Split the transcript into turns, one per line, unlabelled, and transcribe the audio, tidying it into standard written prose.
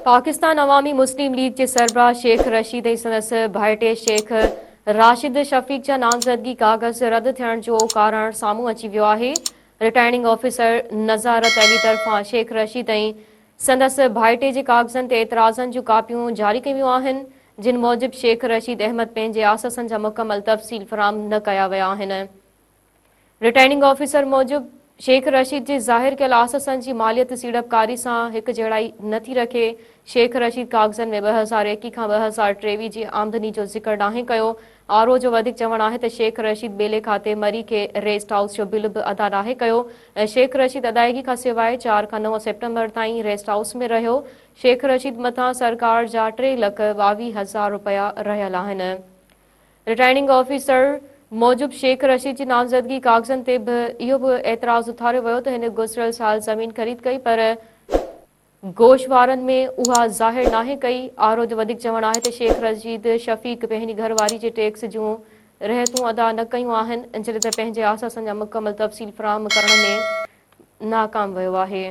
पाकिस्तान अवामी मुस्लिम लीग के सरबराह शेख रशीद ऐं संदसि भाइटे शेख राशिद शफ़ीक जा नामज़दगी कागज़ रद्द थियण जो कारण साम्हूं अची वियो आहे। रिटर्निंग ऑफिसर नज़ारत अली तरफ़ां शेख रशीद ऐं संदसि भाइटे जे कागज़नि ते एतिराज़नि जूं कापियूं जारी कयूं आहिनि, जिन मूजिबि शेख रशीद अहमद पंहिंजे आससनि जा मुकमल तफ़सील फ़राहम न कया विया आहिनि। रिटर्निंग ऑफिसर मूजिबि शेख रशीद जे ज़ाहिर कयल आससनि जी मालियत सीड़पकारी सां हिक जहिड़ाई नथी रखे। शेख रशीद कागज़नि में 2021 खां 2023 जी आमदनी जो ज़िक्र नाहे कयो। आरओ जो वधीक चवणु आहे त शेख रशीद बेले खाते मरी के रेस्ट हाउस जो बिल बि अदा नाहे कयो ऐं शेख रशीद अदायगी खां सवाइ 4 खां 9 सेप्टेम्बर ताईं रेस्ट हाउस में रहियो। शेख रशीद मथां सरकार जा 3,22,000 रुपया रहियल आहिनि। रिटर्निंग ऑफिसर मूजिबि शेख रशीद जी नामज़दगी कागज़नि ते बि इहो बि एतिराज़ उथारियो वियो त हिन गुज़िरियल साल ज़मीन ख़रीद कई पर गोशवारनि में उहा ज़ाहिर नाहे कई। आरओ जो वधीक चवणु आहे त शेख रशीद शफ़ीक पंहिंजी घरवारी जे टैक्स जूं रिहतूं अदा न कयूं आहिनि, जॾहिं त पंहिंजे आससनि जा मुकमल तफ़सील फ़राहम करण में नाकाम वियो आहे।